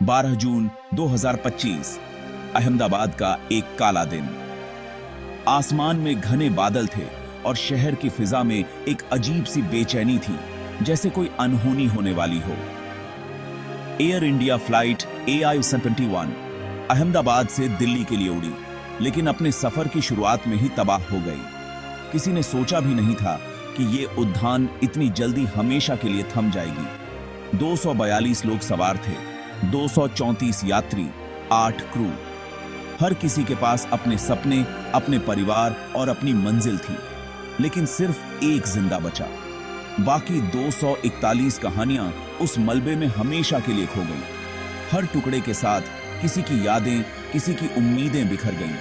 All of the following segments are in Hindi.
12 जून 2025, अहमदाबाद का एक काला दिन। आसमान में घने बादल थे और शहर की फिजा में एक अजीब सी बेचैनी थी, जैसे कोई अनहोनी होने वाली हो। Air India flight AI-121 Ahmedabad से दिल्ली के लिए उड़ी, लेकिन अपने सफर की शुरुआत में ही तबाह हो गई। किसी ने सोचा भी नहीं था कि ये उड़ान इतनी जल्दी हमेशा के लिए थम जाएगी। 242 लोग सवार थे, 234 यात्री, 8 क्रू। हर किसी के पास अपने सपने, अपने परिवार और अपनी मंजिल थी, लेकिन सिर्फ एक जिंदा बचा। बाकी 241 कहानियां उस मलबे में हमेशा के लिए खो गईं। हर टुकड़े के साथ किसी की यादें, किसी की उम्मीदें बिखर गईं।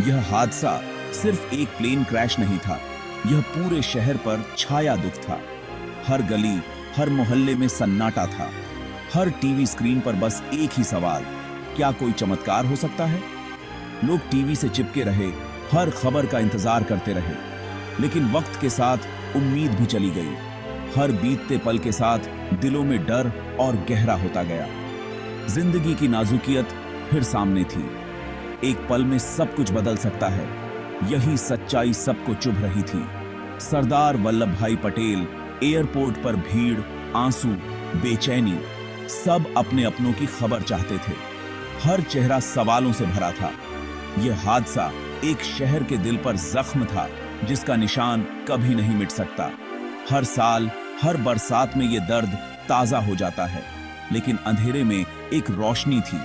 यह हादसा सिर्फ एक प्लेन क्रैश नहीं था, यह पूरे शहर पर छाया दुख था। हर गली, हर मोहल्ले में सन्नाटा था। हर टीवी स्क्रीन पर बस एक ही सवाल, क्या कोई चमत्कार हो सकता है? लोग टीवी से चिपके रहे, हर खबर का इंतजार करते रहे, लेकिन वक्त के साथ उम्मीद भी चली गई। हर बीतते पल के साथ दिलों में डर और गहरा होता गया। जिंदगी की नाजुकियत फिर सामने थी। एक पल में सब कुछ बदल सकता है, यही सच्चाई सबको चुभ रही थी। सरदार वल्लभ भाई पटेल, एयरपोर्ट पर भीड़, आंसू, बेचैनी, सब अपने अपनों की खबर चाहते थे। हर चेहरा सवालों से भरा था। यह हादसा एक शहर के दिल पर जख्म था, जिसका निशान कभी नहीं मिट सकता। हर साल, हर बरसात में यह दर्द ताजा हो जाता है, लेकिन अंधेरे में एक रोशनी थी,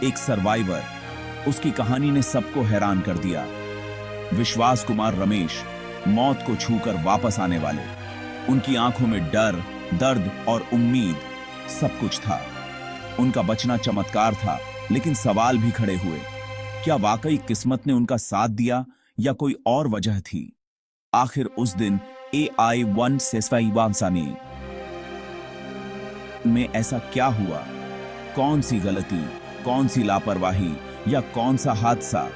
एक सर्वाइवर। उसकी कहानी ने सबको हैरान कर दिया। विश्वास कुमार रमेश, मौत को छूकर वापस आने वाले। उनकी आंखों में डर, दर्द और उम्मीद, सब कुछ था। उनका बचना चमत्कार था, लेकिन सवाल भी खड़े हुए। क्या वाकई किस्मत ने उनका साथ दिया या कोई और वजह थी? आखिर उस दिन AI-121 में ऐसा क्या हुआ? कौन सी गलती, कौन सी लापरवाही या कौन सा हादसा?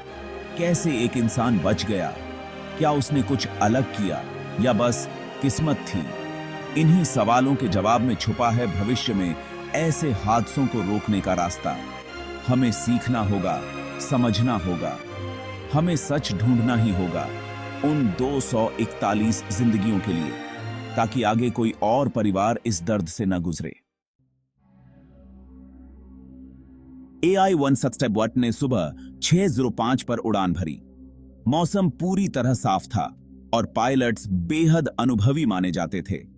कैसे एक इंसान बच गया? क्या उसने कुछ अलग किया या बस किस्मत थी? इन्हीं सवालों के जवाब में छुपा है भविष्य में ऐसे हादसों को रोकने का रास्ता। हमें सीखना होगा, समझना होगा, हमें सच ढूंढना ही होगा उन 241 जिंदगियों के लिए, ताकि आगे कोई और परिवार इस दर्द से न गुजरे। AI-121 ने सुबह 6:05 पर उड़ान भरी। मौसम पूरी तरह साफ था और पायलट्स बेहद अनुभवी माने जाते थे।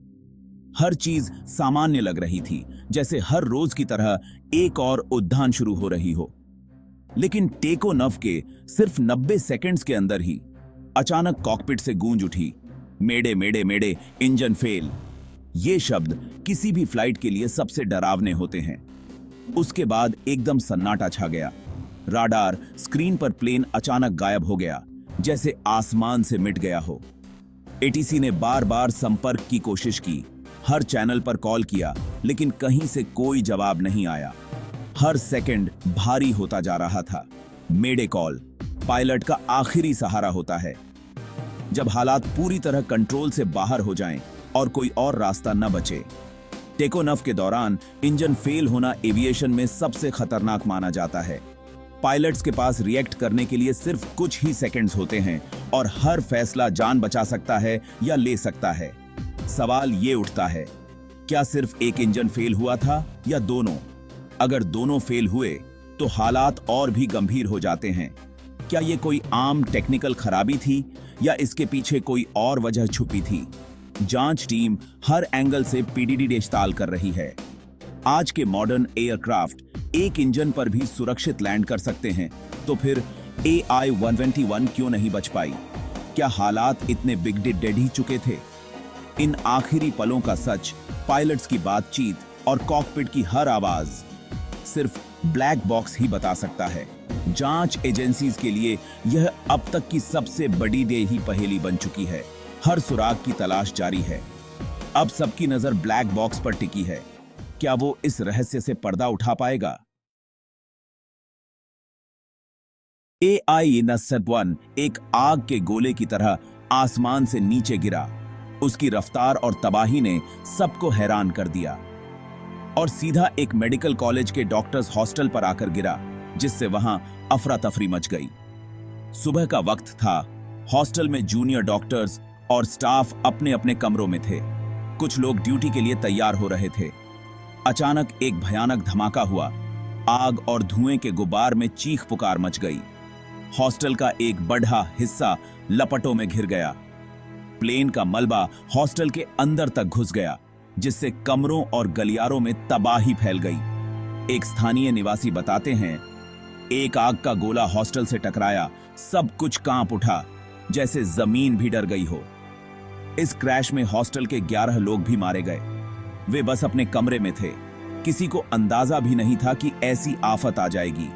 हर चीज सामान्य लग रही थी, जैसे हर रोज की तरह एक और उड़ान शुरू हो रही हो। लेकिन टेको नव के सिर्फ 90 सेकंड्स के अंदर ही अचानक कॉकपिट से गूंज उठी, मेडे मेडे मेडे, इंजन फेल। ये शब्द किसी भी फ्लाइट के लिए सबसे डरावने होते हैं। उसके बाद एकदम सन्नाटा छा गया। राडार स्क्रीन पर प्लेन अचानक गायब हो गया, जैसे आसमान से मिट गया हो। ATC ने बार बार संपर्क की कोशिश की, हर चैनल पर कॉल किया, लेकिन कहीं से कोई जवाब नहीं आया। हर सेकंड भारी होता जा रहा था। मेडे कॉल पायलट का आखिरी सहारा होता है। जब हालात पूरी तरह कंट्रोल से बाहर हो जाएं और कोई और रास्ता न बचे। टेकोनफ के दौरान इंजन फेल होना एविएशन में सबसे खतरनाक माना जाता है। पायलट्स के पास रिएक्ट करने के लिए सिर्फ कुछ ही सेकंड्स होते हैं और हर फैसला जान बचा सकता है या ले सकता है। सवाल ये उठता है, क्या सिर्फ एक इंजन फेल हुआ था या दोनों? अगर दोनों फेल हुए तो हालात और भी गंभीर हो जाते हैं। क्या ये कोई आम टेक्निकल खराबी थी या इसके पीछे कोई और वजह छुपी थी? जांच टीम हर एंगल से PDD डेस्ताल कर रही है। आज के मॉडर्न एयरक्राफ्ट एक इंजन पर भी सुरक्षित लैंड कर सकते हैं, तो फिर AI-121 क्यों नहीं बच पाई? क्या हालात इतने बिगड़े ही चुके थे? इन आखिरी पलों का सच, पायलट्स की बातचीत और कॉकपिट की हर आवाज सिर्फ ब्लैक बॉक्स ही बता सकता है। जांच एजेंसीज के लिए यह अब तक की सबसे बड़ी देही पहेली बन चुकी है। हर सुराग की तलाश जारी है। अब सबकी नजर ब्लैक बॉक्स पर टिकी है। क्या वो इस रहस्य से पर्दा उठा पाएगा? AI-121 एक आग के गोले की तरह आसमान से नीचे गिरा। उसकी रफ्तार और तबाही ने सबको हैरान कर दिया। और सीधा एक मेडिकल कॉलेज के डॉक्टर्स हॉस्टल पर आकर गिरा, जिससे वहां अफरा तफरी मच गई। सुबह का वक्त था। हॉस्टल में जूनियर डॉक्टर्स और स्टाफ अपने अपने कमरों में थे। कुछ लोग ड्यूटी के लिए तैयार हो रहे थे। अचानक एक भयानक धमाका हुआ। आग और धुएं के गुबार में चीख पुकार मच गई। हॉस्टल का एक बड़ा हिस्सा लपटों में घिर गया। प्लेन का मलबा हॉस्टल के अंदर तक घुस गया, जिससे कमरों और गलियारों में तबाही फैल गई। एक स्थानीय निवासी बताते हैं, एक आग का गोला हॉस्टल से टकराया, सब कुछ कांप उठा, जैसे जमीन भी डर गई हो। इस क्रैश में हॉस्टल के 11 लोग भी मारे गए। वे बस अपने कमरे में थे। किसी को अंदाजा भी नहीं था कि ऐसी आफत आ जाएगी।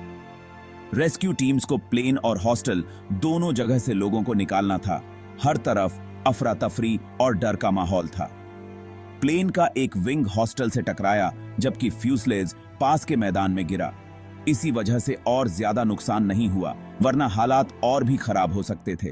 रेस्क्यू टीम्स को प्लेन और हॉस्टल दोनों जगह से लोगों को निकालना था। हर तरफ अफरा तफरी और डर का माहौल था। प्लेन का एक विंग हॉस्टल से टकराया, जबकि फ्यूसलेज पास के मैदान में गिरा। इसी वजह से और ज्यादा नुकसान नहीं हुआ, वरना हालात और भी खराब हो सकते थे।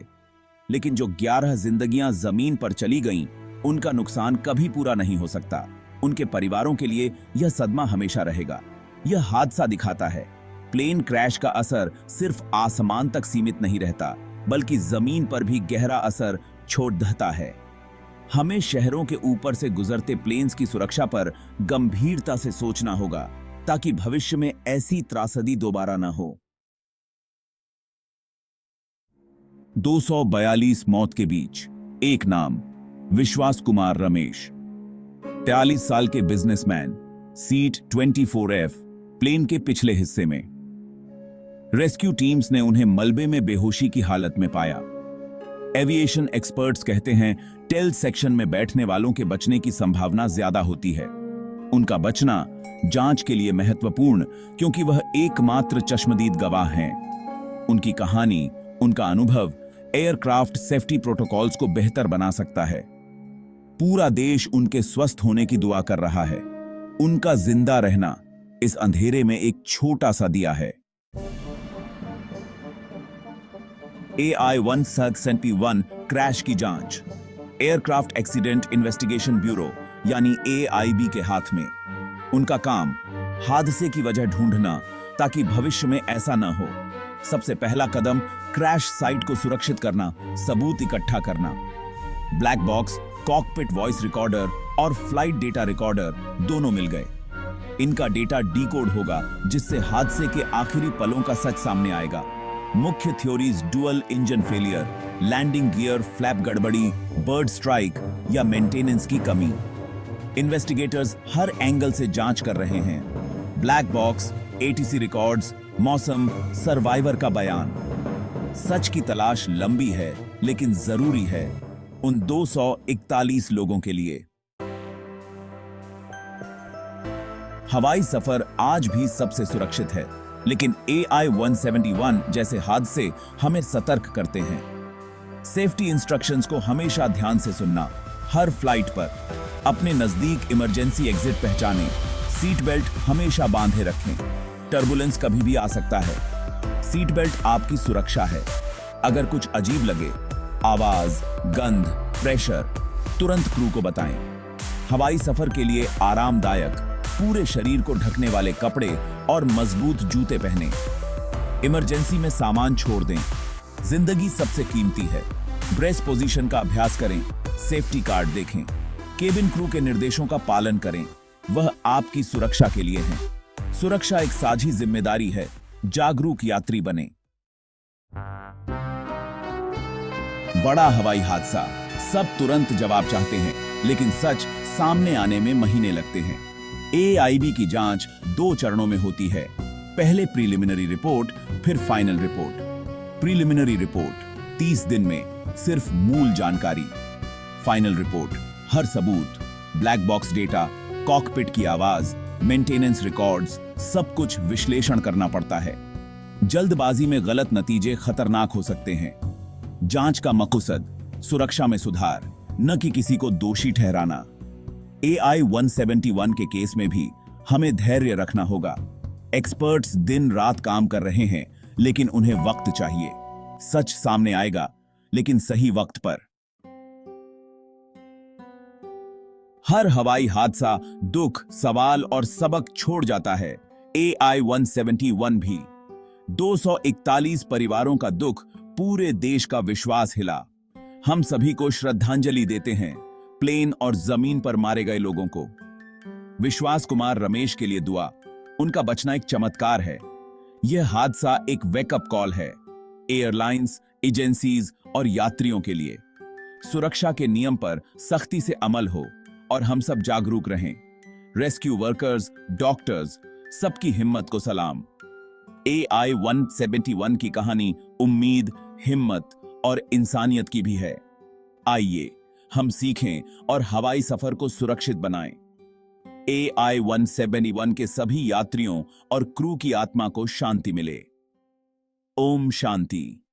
लेकिन जो 11 जिंदगियां जमीन पर चली गईं, उनका नुकसान कभी पूरा नहीं हो सकता। उनके परिवारों के लिए यह सदमा हमेशा रहेगा। यह हादसा दिखाता है, प्लेन क्रैश का असर सिर्फ आसमान तक सीमित नहीं रहता, बल्कि जमीन पर भी गहरा असर छोड़ देता है। हमें शहरों के ऊपर से गुजरते प्लेन्स की सुरक्षा पर गंभीरता से सोचना होगा, ताकि भविष्य में ऐसी त्रासदी दोबारा न हो। 242 मौत के बीच एक नाम, विश्वास कुमार रमेश। 43 साल के बिजनेसमैन, सीट 24F, प्लेन के पिछले हिस्से में। रेस्क्यू टीम्स ने उन्हें मलबे में बेहोशी की हालत में पाया। एविएशन एक्सपर्ट्स कहते हैं, टेल सेक्शन में बैठने वालों के बचने की संभावना ज्यादा होती है। उनका बचना जांच के लिए महत्वपूर्ण, क्योंकि वह एकमात्र चश्मदीद गवाह हैं। उनकी कहानी, उनका अनुभव एयरक्राफ्ट सेफ्टी प्रोटोकॉल्स को बेहतर बना सकता है। पूरा देश उनके स्वस्थ होने की दुआ कर रहा है। उनका जिंदा रहना इस अंधेरे में एक छोटा सा दिया है। AI-171 क्रैश की जांच। एयरक्राफ्ट एक्सीडेंट इन्वेस्टिगेशन ब्यूरो यानी AIB के हाथ में। उनका काम हादसे की वजह ढूंढना, ताकि भविष्य में ऐसा न हो। सबसे पहला कदम क्रैश साइट को सुरक्षित करना, सबूत इकट्ठा करना। Black box, cockpit voice recorder और फ्लाइट डेटा रिकॉर्डर दोनों मिल गए। इनका डेटा डीकोड होगा, जिससे हादसे के आखिरी पलों का सच सामने आएगा। मुख्य theories dual engine failure, landing gear flap गड़बड़ी, बर्ड स्ट्राइक या मेंटेनेंस की कमी। इन्वेस्टिगेटर्स हर एंगल से जांच कर रहे हैं। ब्लैक बॉक्स, ATC रिकॉर्ड्स, मौसम, सर्वाइवर का बयान। सच की तलाश लंबी है, लेकिन जरूरी है उन 241 लोगों के लिए। हवाई सफर आज भी सबसे सुरक्षित है, लेकिन AI-171 जैसे हादसे हमें सतर्क करते हैं। सेफ्टी इंस्ट्रक्शंस को हमेशा ध्यान से सुनना। हर फ्लाइट पर अपने नजदीक इमरजेंसी एग्जिट पहचानें। सीट बेल्ट हमेशा बांधे रखें। टर्बुलेंस कभी भी आ सकता है। सीट बेल्ट आपकी सुरक्षा है। अगर कुछ अजीब लगे, आवाज, गंध, प्रेशर, तुरंत क्रू को बताएं। हवाई सफर के लिए आरामदायक, पूरे शरीर को ढकने वाले कपड़े और मजबूत जूते पहनें। इमरजेंसी में सामान छोड़ दें। जिंदगी सबसे कीमती है। ब्रेस पोजीशन का अभ्यास करें। सेफ्टी कार्ड देखें। केबिन क्रू के निर्देशों का पालन करें। वह आपकी सुरक्षा के लिए है। सुरक्षा एक साझी जिम्मेदारी है। जागरूक यात्री बने। बड़ा हवाई हादसा, सब तुरंत जवाब चाहते हैं, लेकिन सच सामने आने में महीने लगते हैं। AIB की जांच 2 चरणों में होती है। पहले प्रीलिमिनरी रिपोर्ट, फिर फाइनल रिपोर्ट। प्रीलिमिनरी रिपोर्ट 30 दिन में सिर्फ मूल जानकारी। फाइनल रिपोर्ट हर सबूत, ब्लैक बॉक्स डेटा, कॉकपिट की आवाज, मेंटेनेंस रिकॉर्ड्स, सब कुछ विश्लेषण करना पड़ता है। जल्दबाजी में गलत नतीजे खतरनाक हो सकते हैं। जांच का मकसद सुरक्षा में सुधार, न कि किसी को दोषी ठहराना। AI-171 के केस में भी हमें धैर्य रखना होगा। एक्सपर्ट्स दिन रात काम कर रहे हैं, लेकिन उन्हें वक्त चाहिए। सच सामने आएगा, लेकिन सही वक्त पर। हर हवाई हादसा दुख, सवाल और सबक छोड़ जाता है। AI-171 भी 241 परिवारों का दुख, पूरे देश का विश्वास हिला। हम सभी को श्रद्धांजलि देते हैं प्लेन और जमीन पर मारे गए लोगों को। विश्वास कुमार रमेश के लिए दुआ, उनका बचना एक चमत्कार है। यह हादसा एक वेकअप कॉल है एयरलाइंस, एजेंसीज और यात्रियों के लिए। सुरक्षा के नियम पर सख्ती से अमल हो और हम सब जागरूक रहें। रेस्क्यू वर्कर्स, डॉक्टर्स, सबकी हिम्मत को सलाम। AI-171 की कहानी उम्मीद, हिम्मत और इंसानियत की भी है। आइए हम सीखें और हवाई सफर को सुरक्षित बनाएं। AI-171 के सभी यात्रियों और क्रू की आत्मा को शांति मिले। ओम शांति।